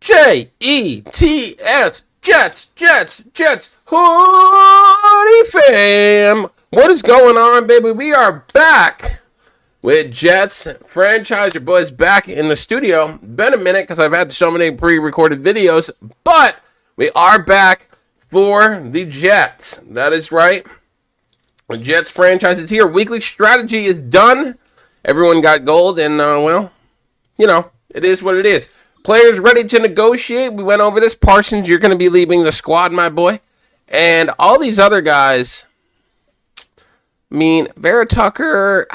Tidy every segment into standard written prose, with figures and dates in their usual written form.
Jets, Jets, Hoodie fam. What is going on, baby? We are back with Jets franchise. Your boys back in the studio. Been a minute because I've had so many pre-recorded videos, but we are back for the Jets. That is right. The Jets franchise is here. Weekly strategy is done. Everyone got gold, and well, you know, it is what it is. Players ready to negotiate. We went over this. Parsons, you're going to be leaving the squad, my boy. And all these other guys, I mean, Vera Tucker,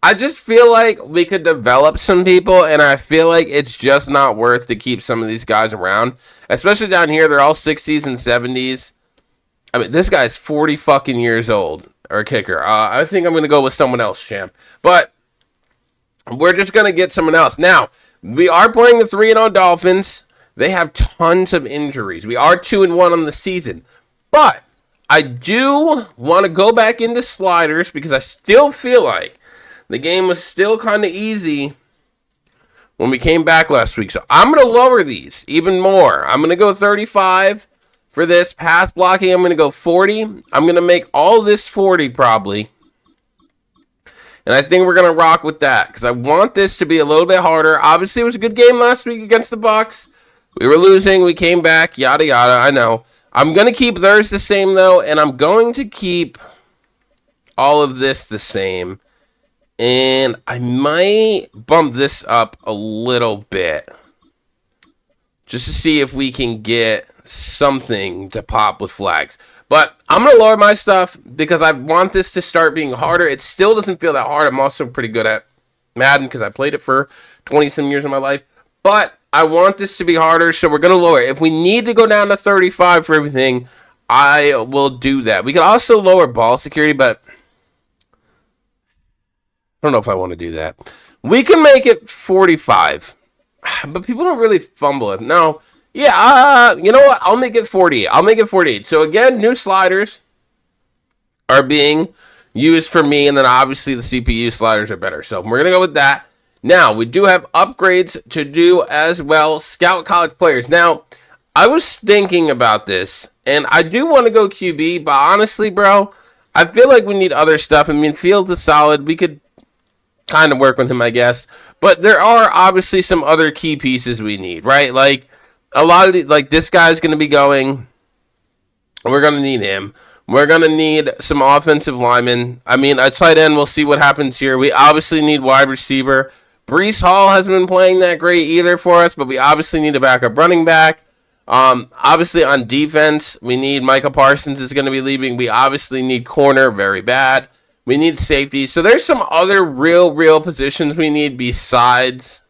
I just feel like we could develop some people, and I feel like it's just not worth to keep some of these guys around. Especially down here, they're all 60s and 70s. I mean, this guy's 40 fucking years old, or kicker. I think I'm going to go with someone else, champ. But we're just going to get someone else. Now, we are playing the 3-0 Dolphins. They have tons of injuries. We are 2-1 on the season. But I do want to go back into sliders because I still feel like the game was still kind of easy when we came back last week. So I'm going to lower these even more. I'm going to go 35 for this. Pass blocking, I'm going to go 40. I'm going to make all this 40 probably. And I think we're going to rock with that because I want this to be a little bit harder. Obviously, it was a good game last week against the Bucs. We were losing. We came back. Yada, yada. I know. I'm going to keep theirs the same, though. And I'm going to keep all of this the same. And I might bump this up a little bit just to see if we can get something to pop with flags. But I'm going to lower my stuff because I want this to start being harder. It still doesn't feel that hard. I'm also pretty good at Madden because I played it for 20-some years of my life. But I want this to be harder, so we're going to lower it. If we need to go down to 35 for everything, I will do that. We can also lower ball security, but I don't know if I want to do that. We can make it 45, but people don't really fumble it. No. Yeah, you know what? I'll make it 48. I'll make it 48. So, again, new sliders are being used for me, and then obviously the CPU sliders are better. So, we're going to go with that. Now, we do have upgrades to do as well. Scout college players. Now, I was thinking about this, and I do want to go QB, but honestly, bro, I feel like we need other stuff. I mean, Fields is solid. We could kind of work with him, I guess. But there are obviously some other key pieces we need, right? Like, a lot of like this guy's going to be going. We're going to need him. We're going to need some offensive linemen. I mean, a tight end, we'll see what happens here. We obviously need wide receiver. Breece Hall hasn't been playing that great either for us, but we obviously need a backup running back. Obviously on defense, we need Micah Parsons is going to be leaving. We obviously need corner very bad. We need safety. So there's some other real positions we need besides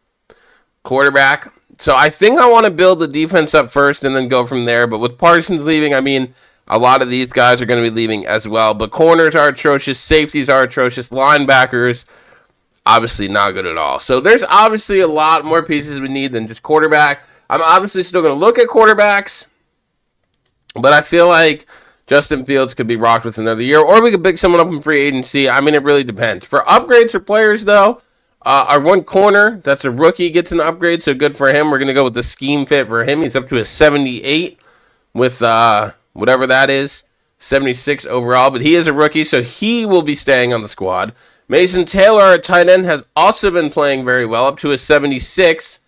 quarterback. So I think I want to build the defense up first and then go from there. But with Parsons leaving, I mean, a lot of these guys are going to be leaving as well. But corners are atrocious. Safeties are atrocious. Linebackers, obviously not good at all. So there's obviously a lot more pieces we need than just quarterback. I'm obviously still going to look at quarterbacks. But I feel like Justin Fields could be rocked with another year. Or we could pick someone up in free agency. I mean, it really depends. For upgrades for players, though, our one corner, that's a rookie, gets an upgrade, so good for him. We're going to go with the scheme fit for him. He's up to a 78 with whatever that is, 76 overall. But he is a rookie, so he will be staying on the squad. Mason Taylor, our tight end, has also been playing very well, up to a 76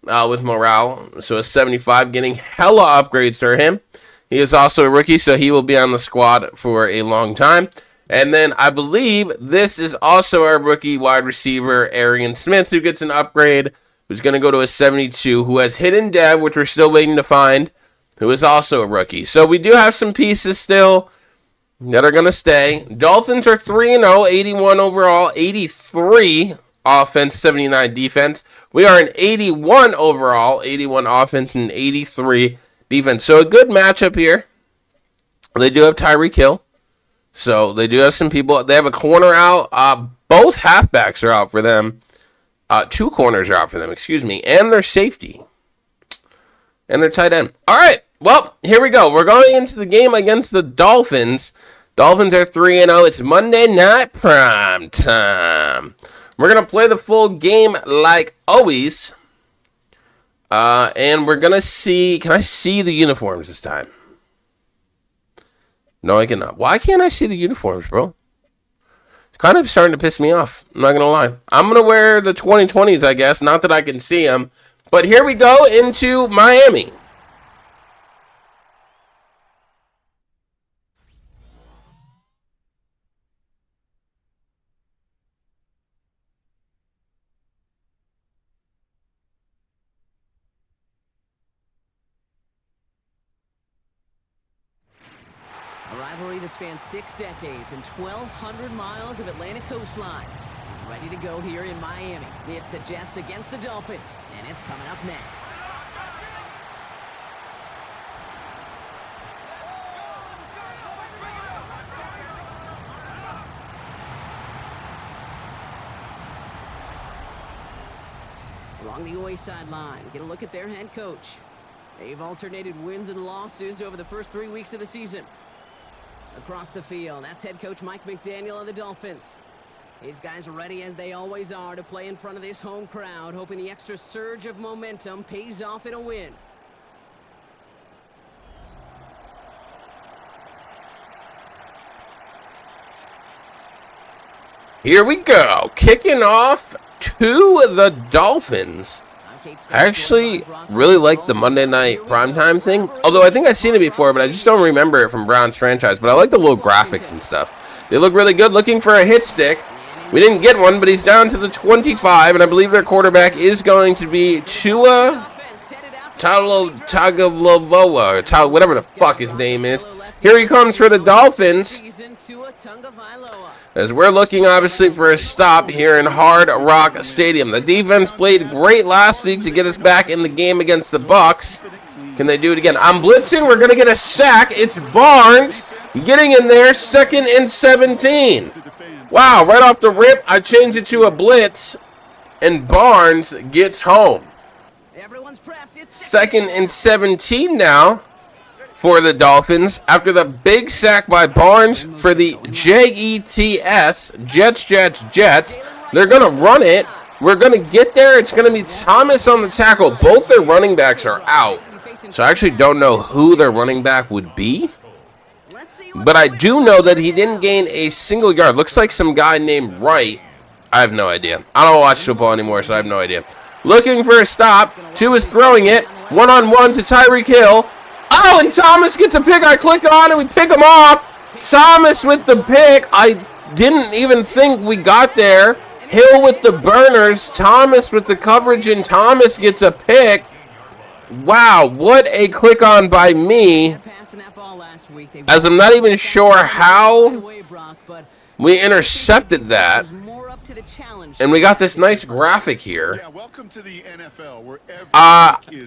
with morale. So a 75, getting hella upgrades for him. He is also a rookie, so he will be on the squad for a long time. And then I believe this is also our rookie wide receiver, Arian Smith, who gets an upgrade, who's going to go to a 72, who has hidden dev, which we're still waiting to find, who is also a rookie. So we do have some pieces still that are going to stay. Dolphins are 3-0, 81 overall, 83 offense, 79 defense. We are an 81 overall, 81 offense, and 83 defense. So a good matchup here. They do have Tyreek Hill. So they do have some people. They have a corner out. Both halfbacks are out for them. Two corners are out for them, excuse me. And their safety. And their tight end. All right. Well, here we go. We're going into the game against the Dolphins. Dolphins are 3-0. It's Monday Night Prime Time. We're going to play the full game like always. And we're going to see... Can I see the uniforms this time? No, I cannot. Why can't I see the uniforms, bro? It's kind of starting to piss me off. I'm not going to lie. I'm going to wear the 2020s, I guess. Not that I can see them. But here we go into Miami. A rivalry that spans 6 decades and 1,200 miles of Atlantic coastline is ready to go here in Miami. It's the Jets against the Dolphins, and it's coming up next. Along the away sideline, get a look at their head coach. They've alternated wins and losses over the first 3 weeks of the season. Across the field, that's head coach Mike McDaniel of the Dolphins. These guys are ready, as they always are, to play in front of this home crowd, hoping the extra surge of momentum pays off in a win. Here we go. Kicking off to the Dolphins. I actually really like the Monday night primetime thing. Although I think I've seen it before, but I just don't remember it from Brown's franchise. But I like the little graphics and stuff. They look really good. Looking for a hit stick. We didn't get one, but he's down to the 25. And I believe their quarterback is going to be Tua Tagovailoa, whatever the fuck his name is. Here he comes for the Dolphins. As we're looking, obviously, for a stop here in Hard Rock Stadium. The defense played great last week to get us back in the game against the Bucs. Can they do it again? I'm blitzing. We're going to get a sack. It's Barnes getting in there. 2nd and 17. Wow, right off the rip, I changed it to a blitz, and Barnes gets home. 2nd and 17 now for the Dolphins after the big sack by Barnes for the Jets. They're going to run it. We're going to get there. It's going to be Thomas on the tackle. Both their running backs are out. So I actually don't know who their running back would be. But I do know that he didn't gain a single yard. Looks like some guy named Wright. I have no idea. I don't watch football anymore, so I have no idea. Looking for a stop. Tua is throwing it. One-on-one to Tyreek Hill. Oh, and Thomas gets a pick. I click on and we pick him off. Thomas with the pick. I didn't even think we got there. Hill with the burners. Thomas with the coverage, and Thomas gets a pick. Wow, what a click on by me. As I'm not even sure how we intercepted that. And we got this nice graphic here.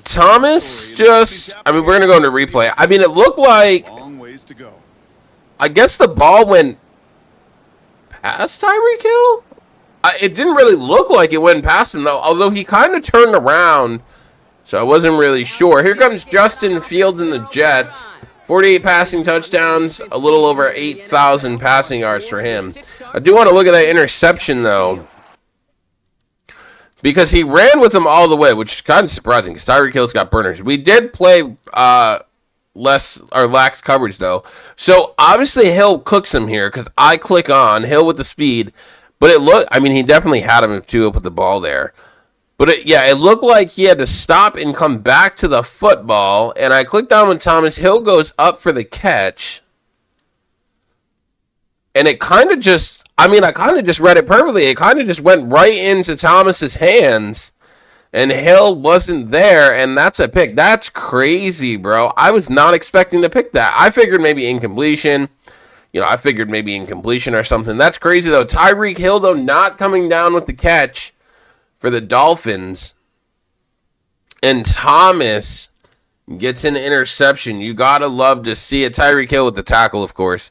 Thomas just, I mean, we're going to go into replay. I mean, it looked like, I guess the ball went past Tyreek Hill? It didn't really look like it went past him, though, although he kind of turned around, so I wasn't really sure. Here comes Justin Fields and the Jets. 48 passing touchdowns, a little over 8,000 passing yards for him. I do want to look at that interception, though, because he ran with them all the way, which is kind of surprising because Tyreek Hill's got burners. We did play lax coverage, though. So, obviously, Hill cooks him here because I click on Hill with the speed. But it looked, I mean, he definitely had him to put the ball there. But, it looked like he had to stop and come back to the football. And I clicked on when Thomas Hill goes up for the catch. And it kind of just, I kind of just read it perfectly. It kind of just went right into Thomas's hands. And Hill wasn't there, and that's a pick. That's crazy, bro. I was not expecting to pick that. I figured maybe incompletion. I figured maybe incompletion or something. That's crazy, though. Tyreek Hill, though, not coming down with the catch for the Dolphins. And Thomas gets an interception. You got to love to see it. Tyreek Hill with the tackle, of course.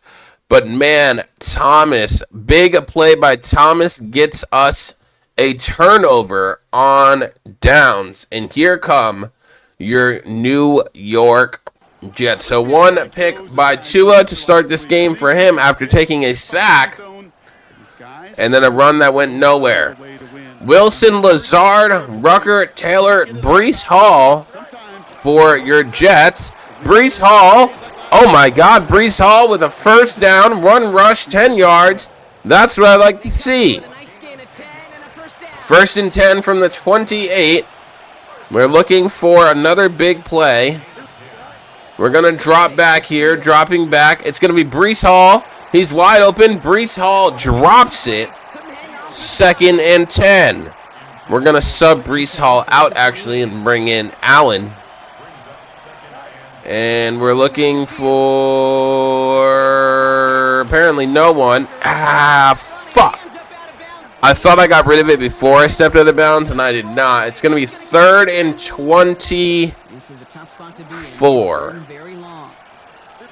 But, man, Thomas, big play by Thomas gets us a turnover on downs. And here come your New York Jets. So one pick by Tua to start this game for him after taking a sack. And then a run that went nowhere. Wilson, Lazard, Rucker, Taylor, Breece Hall for your Jets. Breece Hall. Oh, my God. Breece Hall with a first down, run rush, 10 yards. That's what I like to see. First and 10 from the 28. We're looking for another big play. We're going to drop back here, dropping back. It's going to be Breece Hall. He's wide open. Breece Hall drops it. Second and 10. We're going to sub Breece Hall out, actually, and bring in Allen. And we're looking for apparently no one. Fuck. I thought I got rid of it before I stepped out of bounds, and I did not. It's going to be 3rd and 24.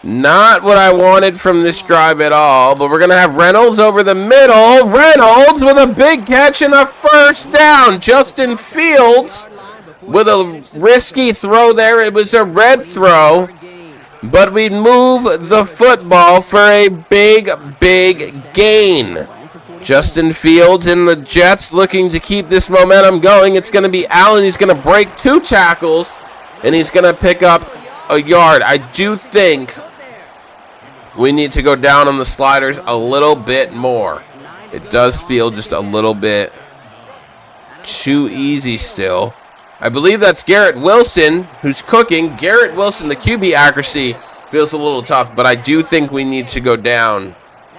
Not what I wanted from this drive at all, but we're going to have Reynolds over the middle. Reynolds with a big catch and a first down. Justin Fields with a risky throw there. It was a red throw, but we move the football for a big, big gain. Justin Fields and the Jets looking to keep this momentum going. It's going to be Allen. He's going to break 2 tackles, and he's going to pick up a yard. I do think we need to go down on the sliders a little bit more. It does feel just a little bit too easy still. I believe that's Garrett Wilson who's cooking. Garrett Wilson, the QB accuracy feels a little tough, but I do think we need to go down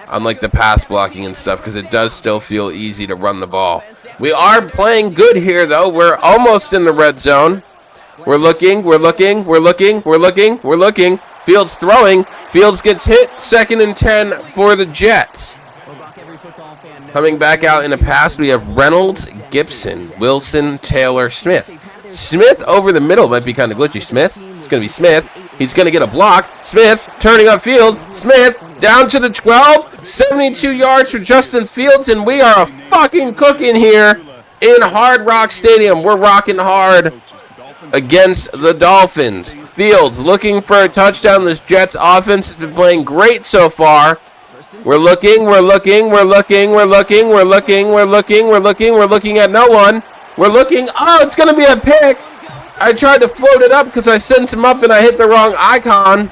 on like the pass blocking and stuff because it does still feel easy to run the ball. We are playing good here, though. We're almost in the red zone. We're looking. Fields throwing. Fields gets hit. 2nd and 10 for the Jets. Coming back out in a pass, we have Reynolds, Gibson, Wilson, Taylor, Smith. Smith over the middle might be kind of glitchy. Smith. It's going to be Smith. He's going to get a block. Smith turning upfield. Smith down to the 12. 72 yards for Justin Fields, and we are a fucking cooking here in Hard Rock Stadium. We're rocking hard against the Dolphins. Fields looking for a touchdown. This Jets offense has been playing great so far. We're looking at no one. We're looking. Oh, it's going to be a pick. I tried to float it up because I sent him up and I hit the wrong icon.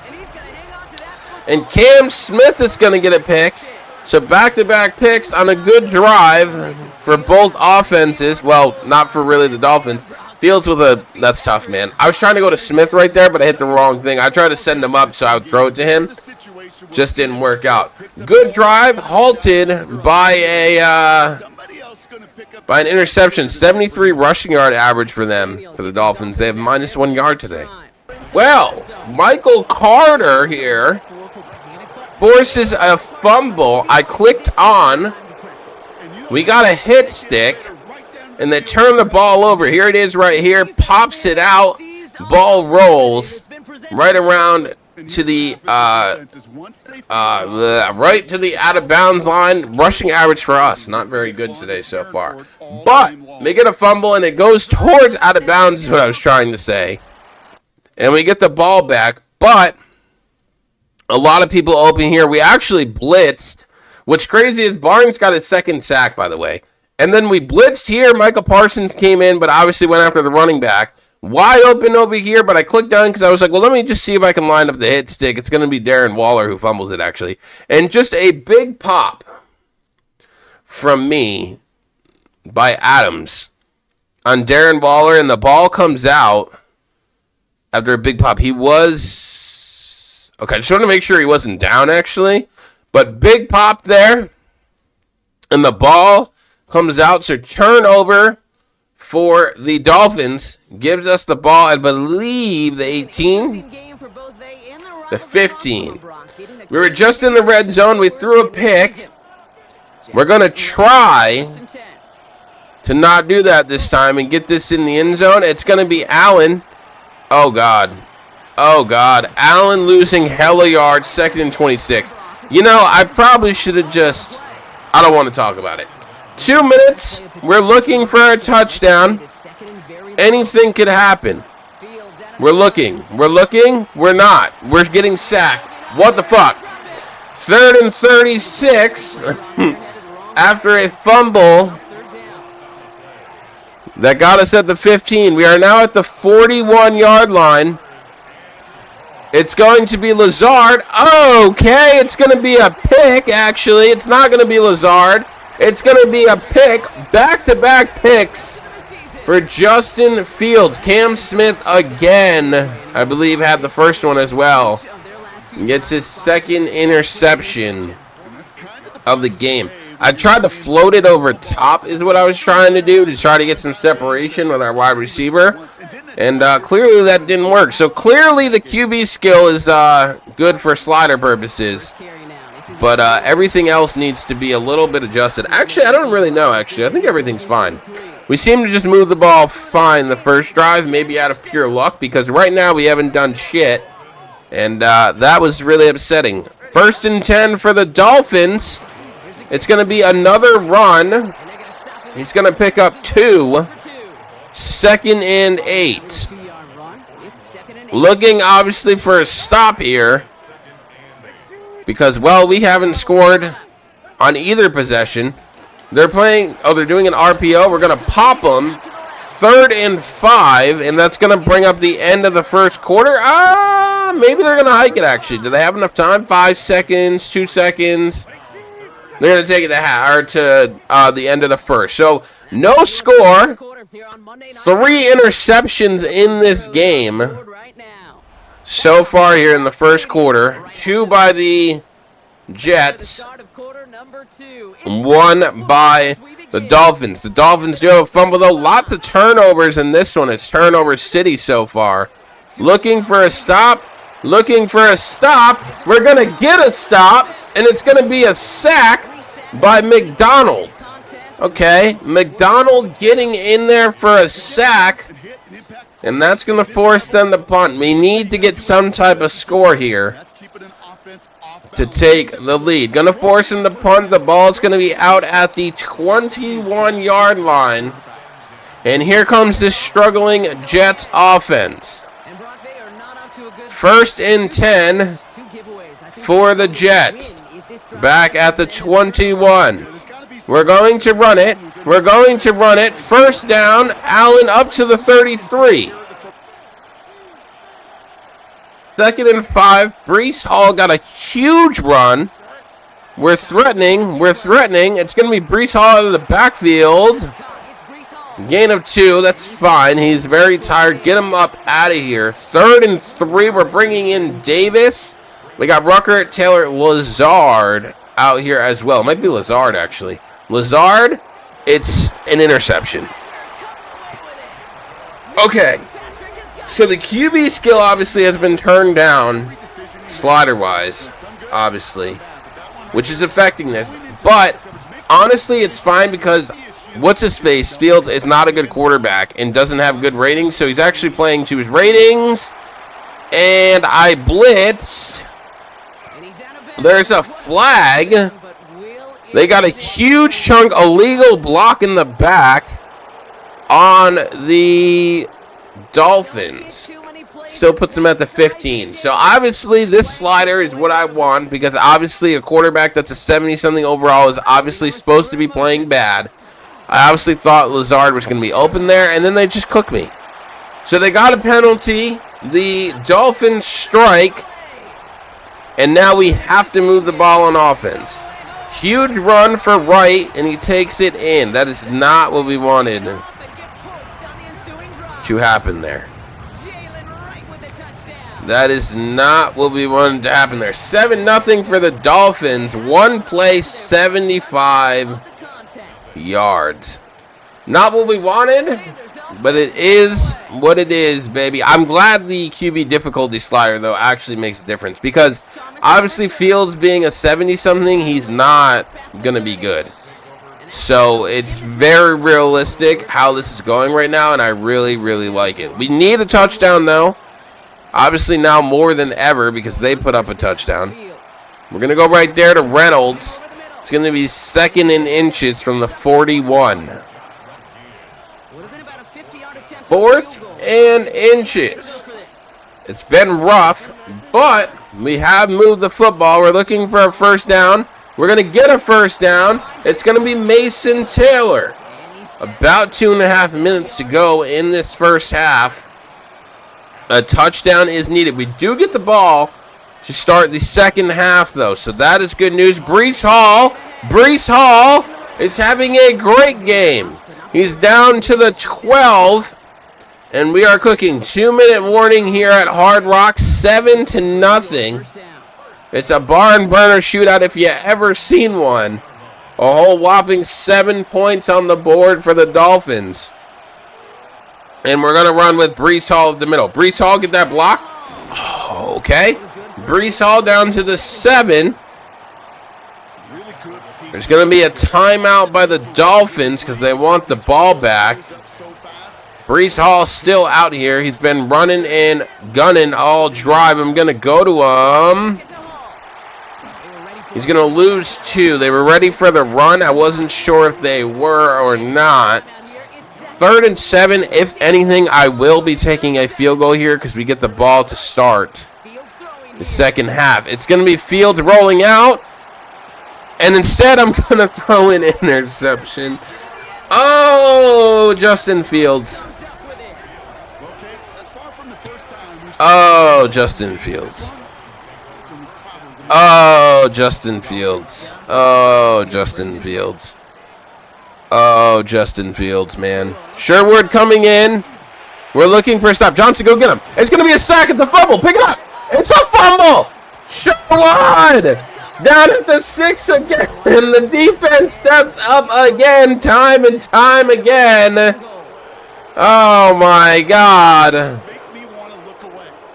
And Cam Smith is going to get a pick. So back-to-back picks on a good drive for both offenses. Well, not for really the Dolphins. Fields with a, that's tough, man. I was trying to go to Smith right there, but I hit the wrong thing. I tried to send him up so I would throw it to him. Just didn't work out. Good drive, halted by an interception. 73 rushing yard average for them, for the Dolphins. They have -1 yard today. Well, Michael Carter here forces a fumble. I clicked on. We got a hit stick. And they turn the ball over. Here it is right here. Pops it out. Ball rolls right around to the right to the out of bounds line. Rushing average for us. Not very good today so far. But they get a fumble and it goes towards out of bounds is what I was trying to say. And we get the ball back. But a lot of people open here. We actually blitzed. What's crazy is Barnes got his 2nd sack, by the way. And then we blitzed here. Michael Parsons came in, but obviously went after the running back. Wide open over here, but I clicked on because I was like, well, let me just see if I can line up the hit stick. It's going to be Darren Waller who fumbles it, actually. And just a big pop from me by Adams on Darren Waller, and the ball comes out after a big pop. He was... Okay, I just want to make sure he wasn't down, actually. But big pop there, and the ball comes out, so turnover for the Dolphins. Gives us the ball, I believe, the 18, the 15. We were just in the red zone. We threw a pick. We're going to try to not do that this time and get this in the end zone. It's going to be Allen. Oh, God. Oh, God. Allen losing hella yards, 2nd and 26. You know, I probably should have just... I don't want to talk about it. 2 minutes. We're looking for a touchdown. Anything could happen. We're looking. We're not. We're getting sacked. What the fuck? 3rd and 36. After a fumble That got us at the 15. We are now at the 41-yard line. It's going to be Lazard. Okay, it's going to be a pick, actually. It's not going to be Lazard. It's going to be a pick. Back-to-back picks for Justin Fields. Cam Smith again, I believe, had the first one as well. Gets his second interception of the game. I tried to float it over top is what I was trying to do to try to get some separation with our wide receiver. And clearly that didn't work. So clearly the QB skill is good for slider purposes. But everything else needs to be a little bit adjusted. Actually, I don't really know, actually. I think everything's fine. We seem to just move the ball fine the first drive, maybe out of pure luck, because right now we haven't done shit. And that was really upsetting. 1st and 10 for the Dolphins. It's going to be another run. He's going to pick up 2. 2nd and 8. Looking, obviously, for a stop here. Because, well, we haven't scored on either possession. They're doing an RPO. We're going to pop them. 3rd and 5, and that's going to bring up the end of the first quarter. Maybe they're going to hike it, actually. Do they have enough time? 5 seconds, 2 seconds. They're going to take it to the end of the first. So, no score. 3 interceptions in this game so far here in the first quarter. 2 by the Jets. 1 by the Dolphins. The Dolphins do have a fumble, though. Lots of turnovers in this one. It's turnover city so far. Looking for a stop. Looking for a stop. We're going to get a stop. And it's going to be a sack by McDonald. Okay, McDonald getting in there for a sack. And that's going to force them to punt. We need to get some type of score here to take the lead. Going to force him to punt. The ball's going to be out at the 21-yard line. And here comes this struggling Jets offense. 1st and 10 for the Jets. Back at the 21. We're going to run it. We're going to run it. 1st down. Allen up to the 33. 2nd and 5. Breece Hall got a huge run. We're threatening. We're threatening. It's going to be Breece Hall out of the backfield. Gain of 2. That's fine. He's very tired. Get him up out of here. 3rd and 3. We're bringing in Davis. We got Rucker, Taylor, Lazard out here as well. It might be Lazard, actually. Lazard, it's an interception. Okay. So the QB skill obviously has been turned down, slider-wise, obviously, which is affecting this. But, honestly, it's fine because what's-his-face, Fields, is not a good quarterback and doesn't have good ratings, so he's actually playing to his ratings. And I blitzed. There's a flag. They got a huge chunk, illegal block in the back on the Dolphins. Still puts them at the 15. So obviously this slider is what I want because obviously a quarterback that's a 70-something overall is obviously supposed to be playing bad. I obviously thought Lazard was going to be open there, and then they just cooked me. So they got a penalty. The Dolphins strike. And now we have to move the ball on offense. Huge run for Wright, and he takes it in. That is not what we wanted to happen there. That is not what we wanted to happen there. 7-0 for the Dolphins. 1 play, 75 yards. Not what we wanted, but it is what it is, baby. I'm glad the QB difficulty slider, though, actually makes a difference. Because, obviously, Fields being a 70-something, he's not going to be good. So, it's very realistic how this is going right now, and I really, really like it. We need a touchdown, though. Obviously, now more than ever, because they put up a touchdown. We're going to go right there to Reynolds. It's going to be 2nd and inches from the 41. 4th and inches. It's been rough, but we have moved the football. We're looking for a 1st down. We're going to get a 1st down. It's going to be Mason Taylor. About 2.5 minutes to go in this first half. A touchdown is needed. We do get the ball to start the second half, though, so that is good news. Breece Hall is having a great game. He's down to the 12, and we are cooking. 2-minute warning here at Hard Rock, 7-0. It's a barn burner shootout if you ever seen one. A whole whopping 7 points on the board for the Dolphins. And we're going to run with Breece Hall at the middle. Breece Hall, get that block. Oh, okay. Breece Hall down to the 7. There's going to be a timeout by the Dolphins because they want the ball back. Breece Hall still out here. He's been running and gunning all drive. I'm going to go to him. He's going to lose 2. They were ready for the run. I wasn't sure if they were or not. 3rd and 7. If anything, I will be taking a field goal here because we get the ball to start the second half. It's going to be Fields rolling out. And instead, I'm going to throw an interception. Oh, Justin Fields. Oh, Justin Fields. Oh, Justin Fields. Oh, Justin Fields. Oh, Justin Fields, man. Sherwood coming in. We're looking for a stop. Johnson, go get him. It's going to be a sack at the fumble. Pick it up. It's a fumble. Sherwood down at the 6 again. And the defense steps up again, time and time again. Oh, my God.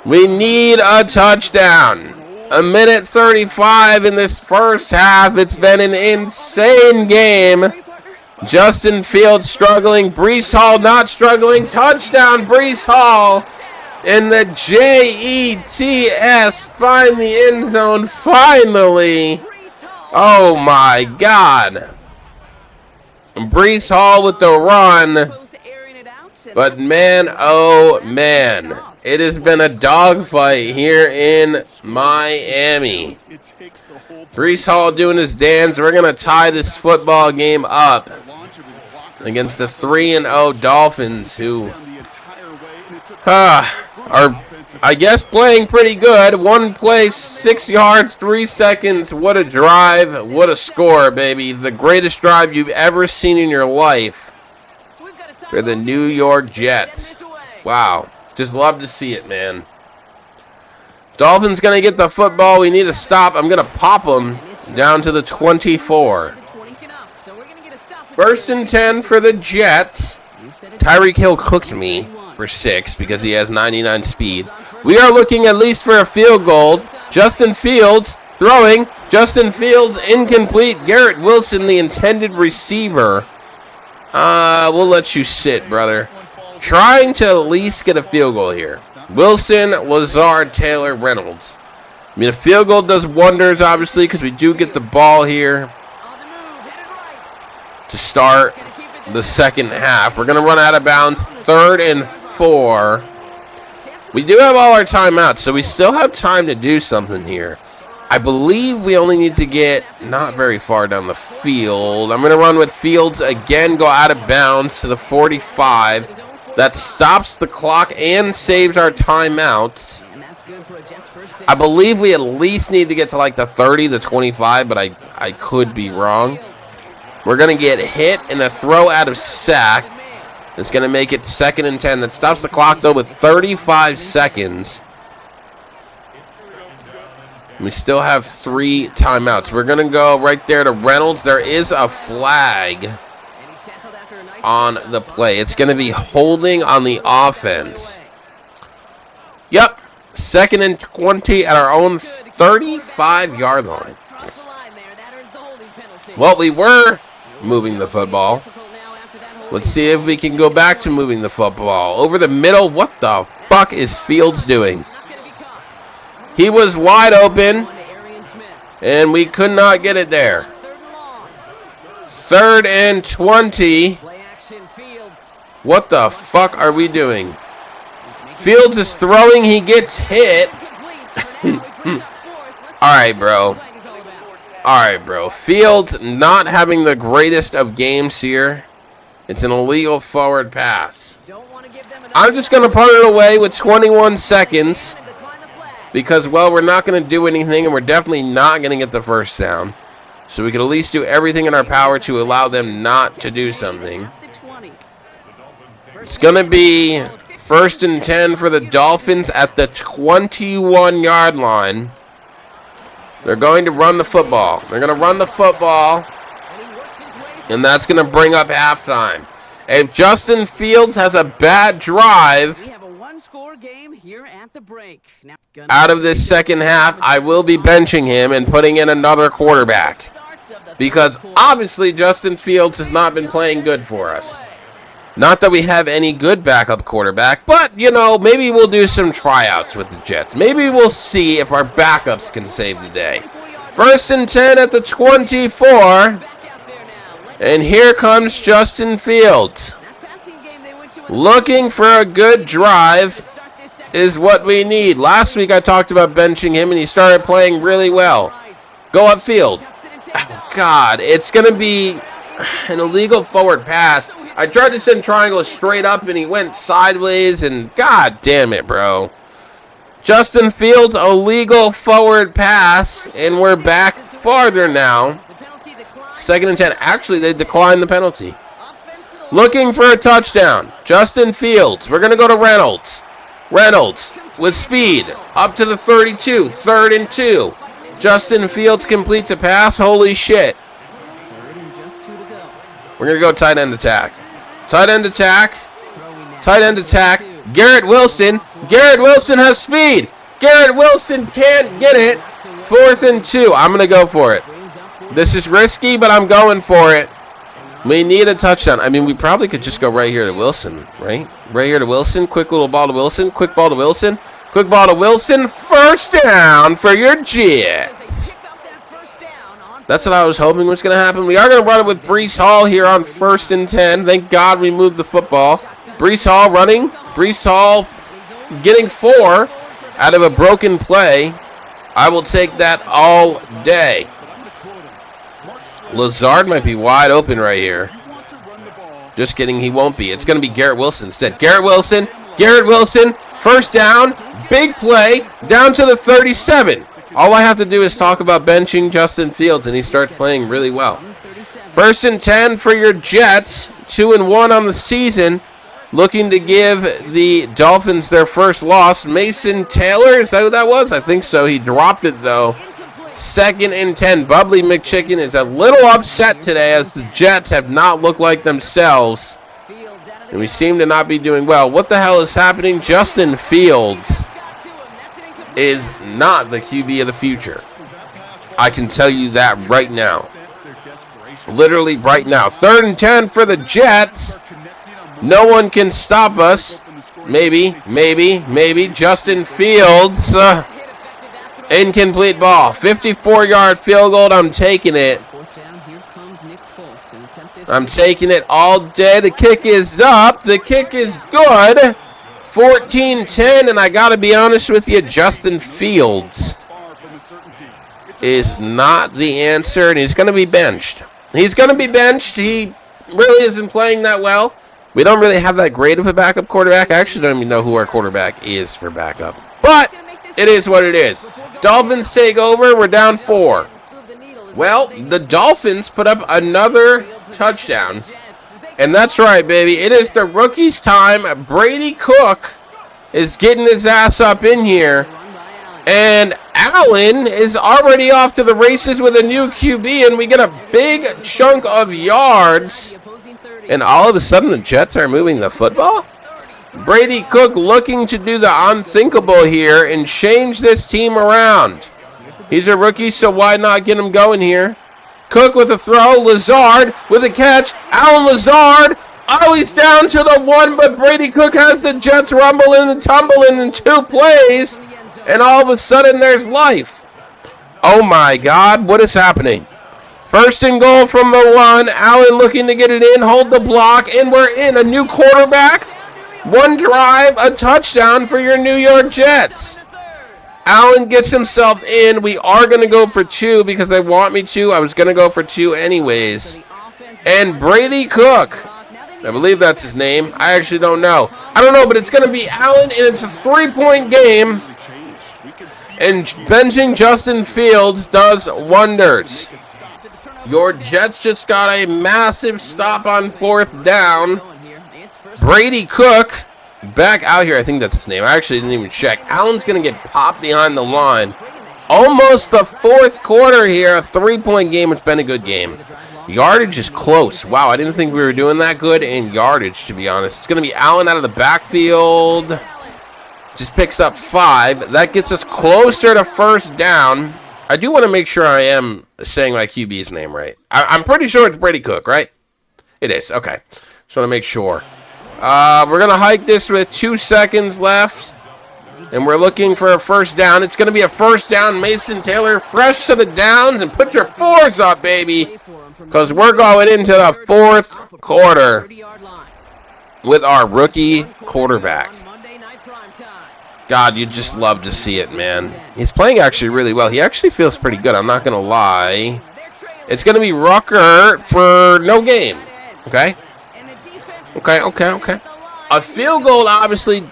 We need a touchdown. 1:35 in this first half. It's been an insane game. Justin Fields struggling. Breece Hall not struggling. Touchdown, Breece Hall. And the Jets find the end zone finally. Oh, my God. Breece Hall with the run. But, man, oh, man. It has been a dogfight here in Miami. Breece Hall doing his dance. We're going to tie this football game up against the 3-0 Dolphins, who are, I guess, playing pretty good. 1 play, 6 yards, 3 seconds. What a drive. What a score, baby. The greatest drive you've ever seen in your life for the New York Jets. Wow. Just love to see it, man. Dolphins going to get the football. We need to stop. I'm going to pop them down to the 24. 1st and 10 for the Jets. Tyreek Hill cooked me for 6 because he has 99 speed. We are looking at least for a field goal. Justin Fields throwing. Justin Fields incomplete. Garrett Wilson, the intended receiver. We'll let you sit, brother. Trying to at least get a field goal here. Wilson, Lazard, Taylor, Reynolds. I mean, a field goal does wonders, obviously, because we do get the ball here to start the second half. We're going to run out of bounds. 3rd and 4. We do have all our timeouts, so we still have time to do something here. I believe we only need to get not very far down the field. I'm going to run with Fields again, go out of bounds to the 45. That stops the clock and saves our timeouts. I believe we at least need to get to like the 30, the 25, but I could be wrong. We're going to get hit in a throw out of sack. It's going to make it 2nd and 10. That stops the clock, though, with 35 seconds. We still have 3 timeouts. We're going to go right there to Reynolds. There is a flag on the play. It's going to be holding on the offense. Yep. 2nd and 20 at our own 35-yard line. Well, we were moving the football. Let's see if we can go back to moving the football. Over the middle. What the fuck is Fields doing? He was wide open, and we could not get it there. 3rd and 20. What the fuck are we doing? Fields is throwing. He gets hit. All right, bro. All right, bro. Fields not having the greatest of games here. It's an illegal forward pass. Don't want to give them I'm just going to punt it away with 21 seconds because, well, we're not going to do anything, and we're definitely not going to get the first down. So we could at least do everything in our power to allow them not to do something. It's going to be 1st and 10 for the Dolphins at the 21-yard line. They're going to run the football. They're going to run the football, and that's going to bring up halftime. If Justin Fields has a bad drive out of this second half, I will be benching him and putting in another quarterback. Because obviously Justin Fields has not been playing good for us. Not that we have any good backup quarterback, but, you know, maybe we'll do some tryouts with the Jets. Maybe we'll see if our backups can save the day. 1st and 10 at the 24. And here comes Justin Fields. Looking for a good drive is what we need. Last week I talked about benching him, and he started playing really well. Go upfield. Oh, God, it's going to be an illegal forward pass. I tried to send triangle straight up, and he went sideways, and God damn it, bro. Justin Fields, illegal forward pass, and we're back farther now. 2nd and 10. Actually, they declined the penalty. Looking for a touchdown. Justin Fields. We're going to go to Reynolds. Reynolds with speed. Up to the 32. 3rd and 2. Justin Fields completes a pass. Holy shit. We're going to go tight end attack. Tight end attack. Tight end attack. Garrett Wilson. Garrett Wilson has speed. Garrett Wilson can't get it. 4th and 2. I'm going to go for it. This is risky, but I'm going for it. We need a touchdown. I mean, we probably could just go right here to Wilson, right? Right here to Wilson. Quick little ball to Wilson. Quick ball to Wilson. Quick ball to Wilson. 1st down for your Jets. That's what I was hoping was going to happen. We are going to run it with Breece Hall here on 1st and 10. Thank God we moved the football. Breece Hall running. Breece Hall getting 4 out of a broken play. I will take that all day. Lazard might be wide open right here. Just kidding, he won't be. It's going to be Garrett Wilson instead. Garrett Wilson. Garrett Wilson. 1st down. Big play. Down to the 37. All I have to do is talk about benching Justin Fields, and he starts playing really well. 1st and 10 for your Jets. 2-1 on the season. Looking to give the Dolphins their first loss. Mason Taylor, is that who that was? I think so. He dropped it, though. 2nd and 10. Bubbly McChicken is a little upset today as the Jets have not looked like themselves. And we seem to not be doing well. What the hell is happening? Justin Fields is not the QB of the future. I can tell you that right now. Literally right now. 3rd and 10 for the Jets. No one can stop us. Maybe. Justin Fields. Incomplete ball. 54-yard field goal. I'm taking it. I'm taking it all day. The kick is up. The kick is good. 14-10, and I got to be honest with you, Justin Fields is not the answer, and he's going to be benched. He's going to be benched. He really isn't playing that well. We don't really have that great of a backup quarterback. I actually don't even know who our quarterback is for backup. But it is what it is. Dolphins take over. We're down 4. Well, the Dolphins put up another touchdown. And that's right, baby. It is the rookie's time. Brady Cook is getting his ass up in here. And Allen is already off to the races with a new QB. And we get a big chunk of yards. And all of a sudden, the Jets are moving the football? Brady Cook looking to do the unthinkable here and change this team around. He's a rookie, so why not get him going here? Cook with a throw. Lazard with a catch. Alan Lazard. Oh, he's down to the 1, but Brady Cook has the Jets rumbling and tumbling in 2 plays. And all of a sudden, there's life. Oh, my God. What is happening? 1st and goal from the 1. Allen looking to get it in. Hold the block. And we're in. A new quarterback. 1 drive. A touchdown for your New York Jets. Allen gets himself in. We are going to go for 2 because they want me to. I was going to go for 2 anyways. And Brady Cook I believe that's his name. I actually don't know. I don't know, but it's going to be Allen, and it's a 3-point game. And benching Justin Fields does wonders. Your Jets just got a massive stop on 4th down. Brady Cook back out here. I think that's his name. I actually didn't even check. Allen's going to get popped behind the line. Almost the 4th quarter here. A 3-point game. It's been a good game. Yardage is close. Wow, I didn't think we were doing that good in yardage, to be honest. It's going to be Allen out of the backfield. Just picks up 5. That gets us closer to 1st down. I do want to make sure I am saying my QB's name right. I'm pretty sure it's Brady Cook, right? It is. Okay. Just want to make sure. We're going to hike this with 2 seconds left. And we're looking for a 1st down. It's going to be a 1st down. Mason Taylor fresh to the downs. And put your 4s up, baby. Because we're going into the 4th quarter with our rookie quarterback. God, you just love to see it, man. He's playing actually really well. He actually feels pretty good. I'm not going to lie. It's going to be Rucker for no game. Okay? Okay. A field goal obviously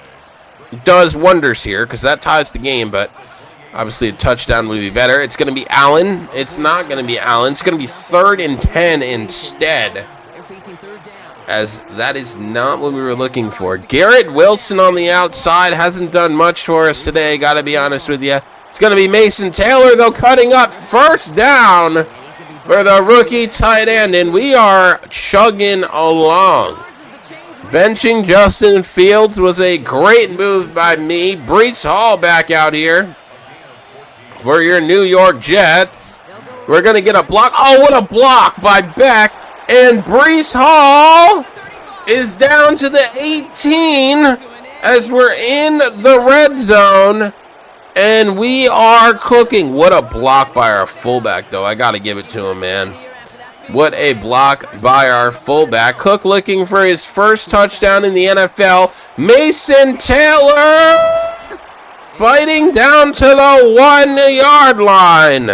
does wonders here because that ties the game, but obviously a touchdown would be better. It's going to be Allen. It's not going to be Allen. It's going to be 3rd and 10 instead, as that is not what we were looking for. Garrett Wilson on the outside hasn't done much for us today, got to be honest with you. It's going to be Mason Taylor, though, cutting up 1st down for the rookie tight end, and we are chugging along. Benching Justin Fields was a great move by me. Breece Hall back out here for your New York Jets. We're going to get a block. Oh, what a block by Beck. And Breece Hall is down to the 18 as we're in the red zone. And we are cooking. What a block by our fullback, though. I got to give it to him, man. What a block by our fullback. Cook looking for his 1st touchdown in the NFL. Mason Taylor fighting down to the 1-yard line.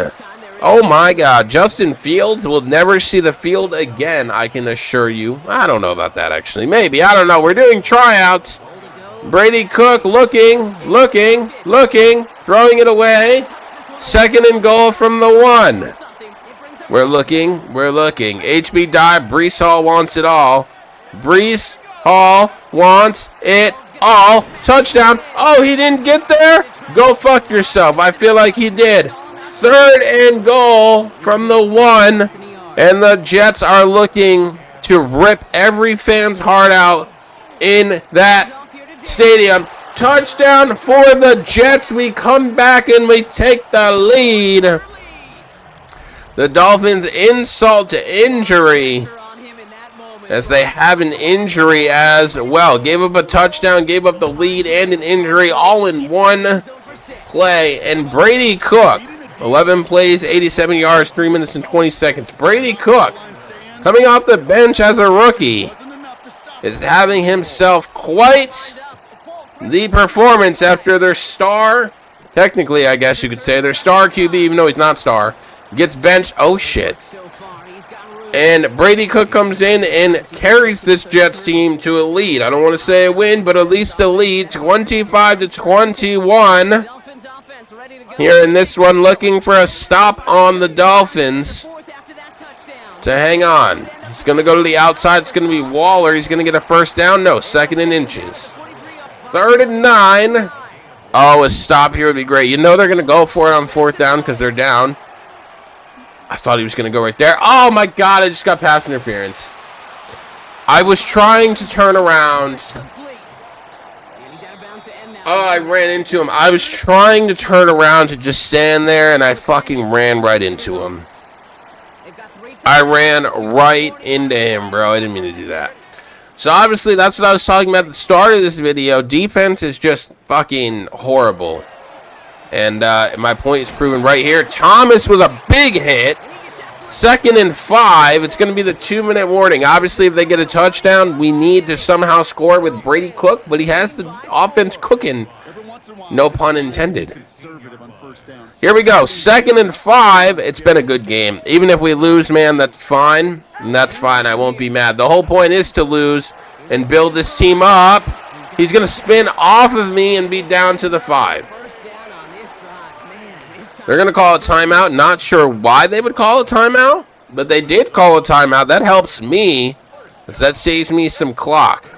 Oh, my God. Justin Fields will never see the field again, I can assure you. I don't know about that, actually. Maybe. I don't know. We're doing tryouts. Brady Cook looking, throwing it away. 2nd and goal from the 1. We're looking. HB dive. Breece Hall wants it all. Breece Hall wants it all. Touchdown. Oh, he didn't get there? Go fuck yourself. I feel like he did. 3rd and goal from the 1. And the Jets are looking to rip every fan's heart out in that stadium. Touchdown for the Jets. We come back and we take the lead. The Dolphins insult to injury as they have an injury as well. Gave up a touchdown, gave up the lead and an injury all in one play. And Brady Cook, 11 plays, 87 yards, 3 minutes and 20 seconds. Brady Cook, coming off the bench as a rookie, is having himself quite the performance after their star, technically I guess you could say, their star QB, even though he's not star, gets benched. Oh, shit. And Brady Cook comes in and carries this Jets team to a lead. I don't want to say a win, but at least a lead. 25-21. Here in this one, looking for a stop on the Dolphins to hang on. He's going to go to the outside. It's going to be Waller. He's going to get a 1st down. No, 2nd and inches. 3rd and 9. Oh, a stop here would be great. You know they're going to go for it on 4th down because they're down. I thought he was going to go right there. Oh, my God. I just got pass interference. I was trying to turn around. Oh, I ran into him. I was trying to turn around to just stand there, and I fucking ran right into him. I ran right into him, bro. I didn't mean to do that. So, obviously, that's what I was talking about at the start of this video. Defense is just fucking horrible. And my point is proven right here. Thomas with a big hit. 2nd and 5. It's going to be the 2-minute warning. Obviously, if they get a touchdown, we need to somehow score with Brady Cook, but he has the offense cooking. No pun intended. Here we go. 2nd and 5. It's been a good game. Even if we lose, man, that's fine. And that's fine. I won't be mad. The whole point is to lose and build this team up. He's going to spin off of me and be down to the 5. They're going to call a timeout. Not sure why they would call a timeout, but they did call a timeout. That helps me, because that saves me some clock.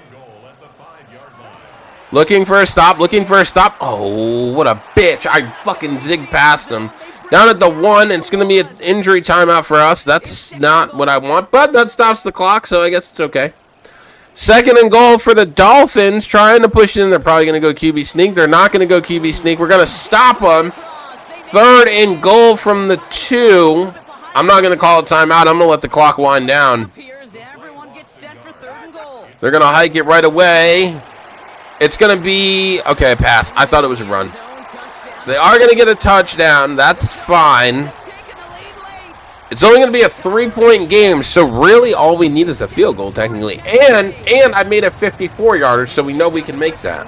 Looking for a stop. Looking for a stop. Oh, what a bitch. I fucking zigged past him. Down at the 1. It's going to be an injury timeout for us. That's not what I want, but that stops the clock, so I guess it's okay. 2nd and goal for the Dolphins. Trying to push it in. They're probably going to go QB sneak. They're not going to go QB sneak. We're going to stop them. 3rd and goal from the 2. I'm not going to call a timeout. I'm going to let the clock wind down. They're going to hike it right away. It's going to be... Okay, pass. I thought it was a run. So they are going to get a touchdown. That's fine. It's only going to be a 3-point game, so really all we need is a field goal, technically. And I made a 54-yarder, so we know we can make that.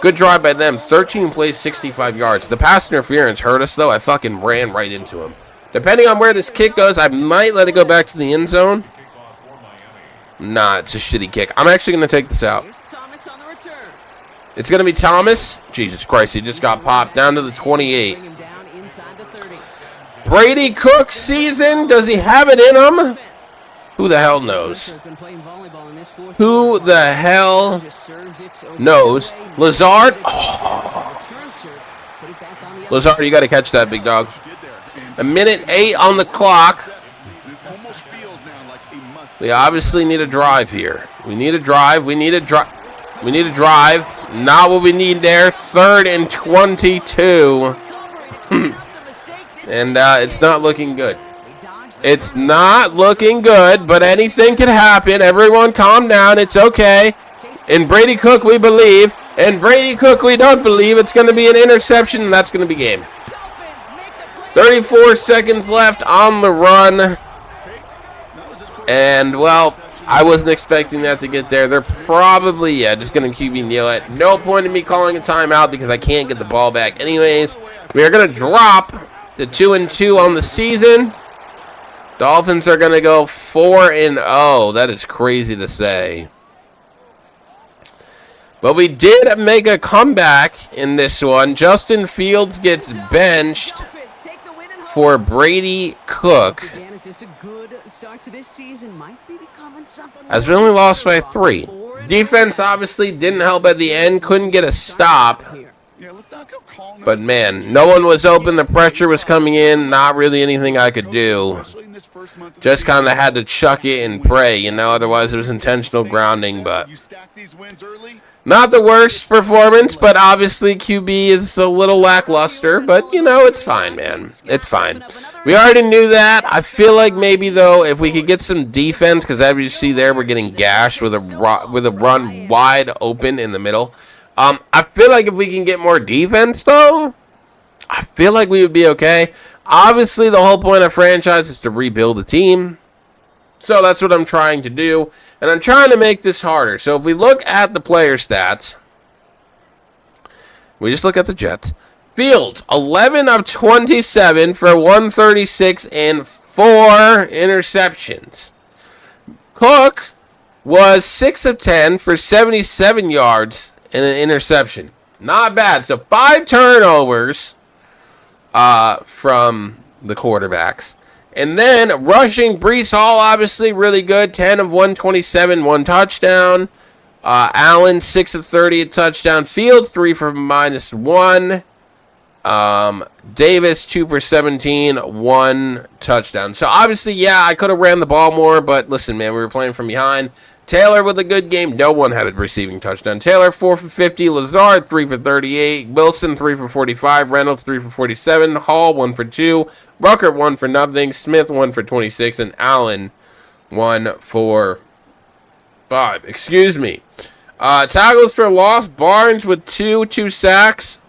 Good drive by them. 13 plays, 65 yards. The pass interference hurt us, though. I fucking ran right into him. Depending on where this kick goes, I might let it go back to the end zone. Nah, it's a shitty kick. I'm actually going to take this out. It's going to be Thomas. Jesus Christ, he just got popped down to the 28. Brady Cook season. Does he have it in him? Who the hell knows? Who the hell knows? Lazard? Oh. Lazard, you got to catch that, big dog. 1:08 on the clock. We obviously need a drive here. We need a drive. We need a drive. We need a drive. Not what we need there. 3rd and 22. And it's not looking good. It's not looking good, but anything can happen. Everyone calm down. It's okay. In Brady Cook, we believe. In Brady Cook, we don't believe. It's going to be an interception, and that's going to be game. 34 seconds left on the run. And, well, I wasn't expecting that to get there. They're probably, just going to QB kneel it. No point in me calling a timeout because I can't get the ball back anyways. We are going to drop to 2-2 on the season. Dolphins are going to go 4-0. That is crazy to say. But we did make a comeback in this one. Justin Fields gets benched for Brady Cook. As we only lost by 3. Defense obviously didn't help at the end. Couldn't get a stop. But, man, no one was open. The pressure was coming in. Not really anything I could do. Just kind of had to chuck it and pray, you know. Otherwise, it was intentional grounding. But not the worst performance. But, obviously, QB is a little lackluster. But, you know, it's fine, man. It's fine. We already knew that. I feel like maybe, though, if we could get some defense. Because as you see there, we're getting gashed with a run wide open in the middle. I feel like if we can get more defense, though, I feel like we would be okay. Obviously, the whole point of franchise is to rebuild the team. So that's what I'm trying to do. And I'm trying to make this harder. So if we look at the player stats, we just look at the Jets. Fields, 11 of 27 for 136 and 4 interceptions. Cook was 6 of 10 for 77 yards and an interception. Not bad. So 5 turnovers from the quarterbacks. And then rushing, Breece Hall, obviously really good. 10 of 127, 1 touchdown. Allen, 6 of 30, a touchdown. Fields, 3 for -1. Davis, 2 for 17, 1 touchdown. So obviously, I could have ran the ball more, but listen, man, we were playing from behind. Taylor with a good game. No one had a receiving touchdown. Taylor, 4 for 50. Lazard, 3 for 38. Wilson, 3 for 45. Reynolds, 3 for 47. Hall, 1 for 2. Ruckert, 1 for nothing. Smith, 1 for 26. And Allen, 1 for 5. Excuse me. Tackles for loss. Barnes with 2 sacks.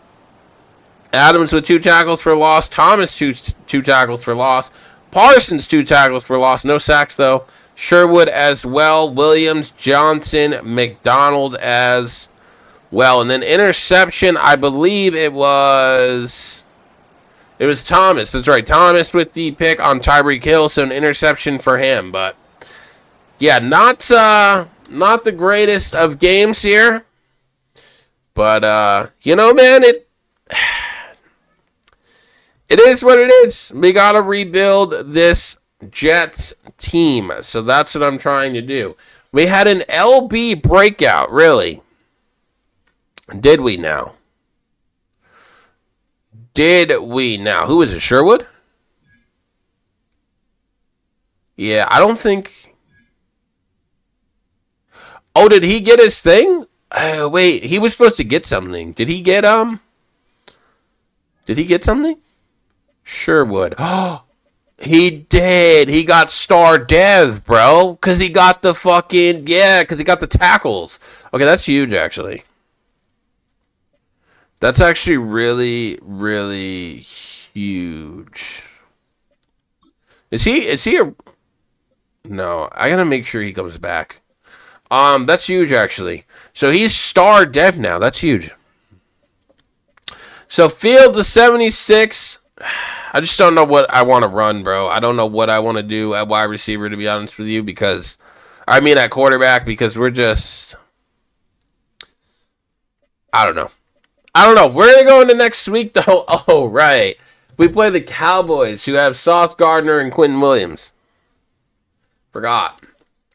Adams with 2 tackles for loss. Thomas, two tackles for loss. Parsons, 2 tackles for loss. No sacks, though. Sherwood as well. Williams, Johnson, McDonald as well. And then interception, I believe it was Thomas. That's right. Thomas with the pick on Tyreek Hill, so an interception for him. But, yeah, not the greatest of games here. But, man, it is what it is. We got to rebuild this Jets team. So that's what I'm trying to do. We had an LB breakout, really. Did we now? Who is it, Sherwood? Yeah, I don't think... Oh, did he get his thing? Wait, he was supposed to get something. Did he get something? Sherwood. Oh, he did. He got star dev, bro. Because he got the tackles. Okay, that's huge, actually. That's actually really, really huge. Is he a... No, I gotta make sure he comes back. That's huge, actually. So he's star dev now. That's huge. So field to 76. I just don't know what I want to run, bro. I don't know what I want to do at wide receiver, to be honest with you, because... I mean at quarterback, because we're just... I don't know. We're going to go into next week, though. Oh, right. We play the Cowboys, who have Sauce Gardner and Quentin Williams. Forgot.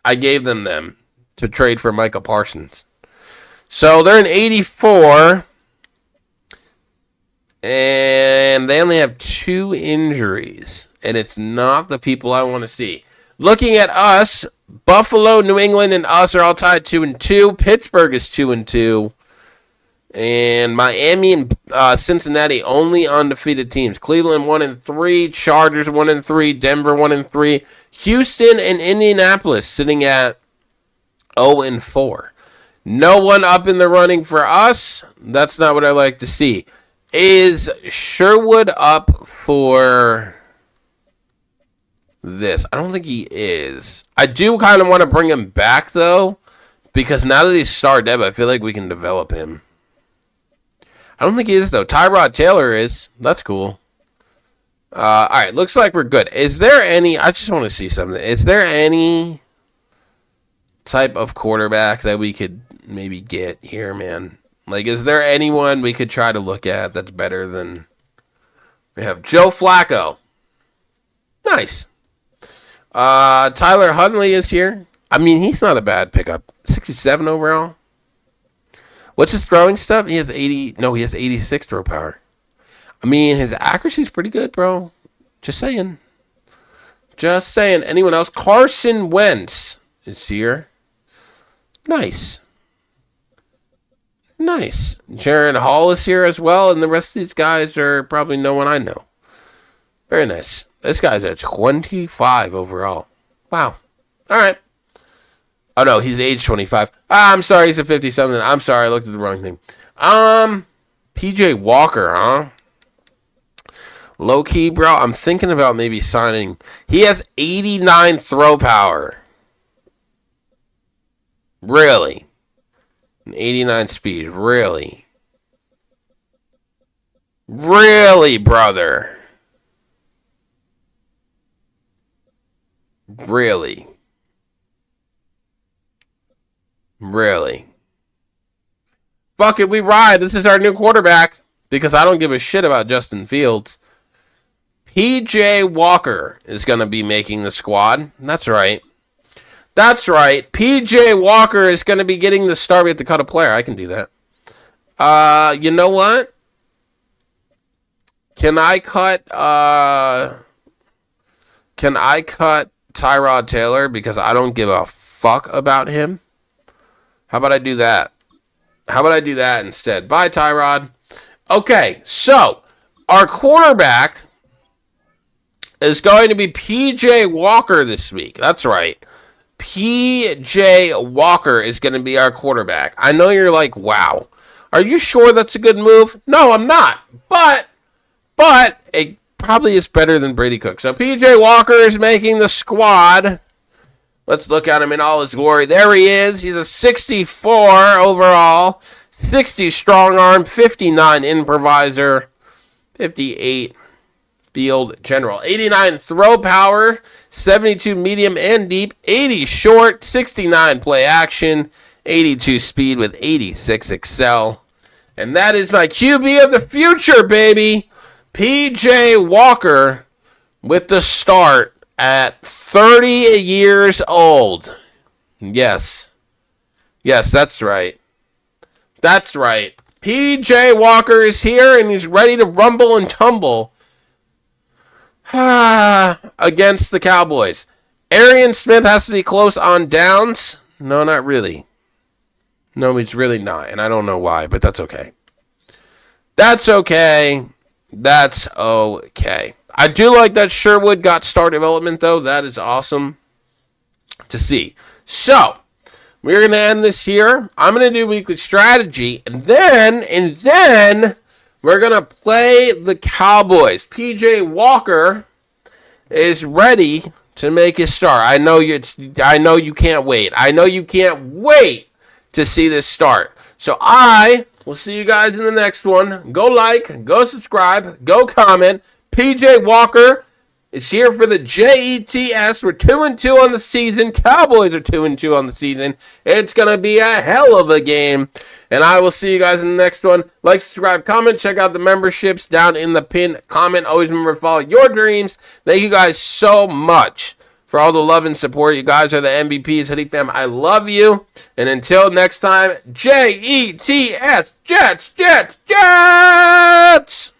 I gave them to trade for Micah Parsons. So they're in 84. And they only have 2 injuries. And it's not the people I want to see. Looking at us, Buffalo, New England, and us are all tied 2-2. Pittsburgh is 2-2. And Miami and Cincinnati, only undefeated teams. Cleveland 1-3, Chargers 1-3, Denver 1-3, Houston and Indianapolis sitting at 0-4. No one up in the running for us. That's not what I like to see. Is Sherwood up for this? I don't think he is. I do kind of want to bring him back, though, because now that he's star dev, I feel like we can develop him. I don't think he is, though. Tyrod Taylor is. That's cool. All right, looks like we're good. Is there any... I just want to see something. Is there any type of quarterback that we could maybe get here, man? Like, is there anyone we could try to look at that's better than... We have Joe Flacco. Nice. Tyler Huntley is here. I mean, he's not a bad pickup. 67 overall. What's his throwing stuff? He has 80. No, he has 86 throw power. I mean, his accuracy's pretty good, bro. Just saying. Anyone else? Carson Wentz is here. Nice. Jaron Hall is here as well, and the rest of these guys are probably no one I know. Very nice. This guy's at 25 overall. Wow. All right. Oh, no, he's age 25. I'm sorry, he's a 50-something. I'm sorry, I looked at the wrong thing. PJ Walker, huh? Low-key, bro, I'm thinking about maybe signing. He has 89 throw power. Really? 89 speed. Really? Really, brother? Really? Fuck it, we ride. This is our new quarterback. Because I don't give a shit about Justin Fields. PJ Walker is going to be making the squad. That's right. PJ Walker is going to be getting the start. We have to cut a player. I can do that. You know what? Can I cut Tyrod Taylor? Because I don't give a fuck about him. How about I do that? Instead? Bye, Tyrod. Okay, so our quarterback is going to be PJ Walker this week. That's right. PJ Walker is going to be our quarterback. I know you're like, wow. Are you sure that's a good move? No, I'm not. But it probably is better than Brady Cook. So PJ Walker is making the squad. Let's look at him in all his glory. There he is. He's a 64 overall, 60 strong arm, 59 improviser, 58 field general, 89 throw power, 72 medium and deep, 80 short, 69 play action, 82 speed with 86 excel. And that is my QB of the future, baby. PJ Walker with the start at 30 years old. Yes. Yes, that's right. That's right. PJ Walker is here, and he's ready to rumble and tumble against the Cowboys. Arian Smith has to be close on downs. No, not really. No, he's really not, and I don't know why, but that's okay. That's okay. That's okay. I do like that Sherwood got star development, though. That is awesome to see. So, we're going to end this here. I'm going to do weekly strategy, and then we're going to play the Cowboys. PJ Walker is ready to make his start. I know you can't wait. I know you can't wait to see this start. So we'll see you guys in the next one. Go like, go subscribe, go comment. PJ Walker is here for the JETS. We're 2-2 on the season. Cowboys are 2-2 on the season. It's going to be a hell of a game. And I will see you guys in the next one. Like, subscribe, comment. Check out the memberships down in the pinned comment. Always remember to follow your dreams. Thank you guys so much for all the love and support. You guys are the MVPs. HoodieFam, I love you. And until next time, JETS, Jets, Jets, Jets!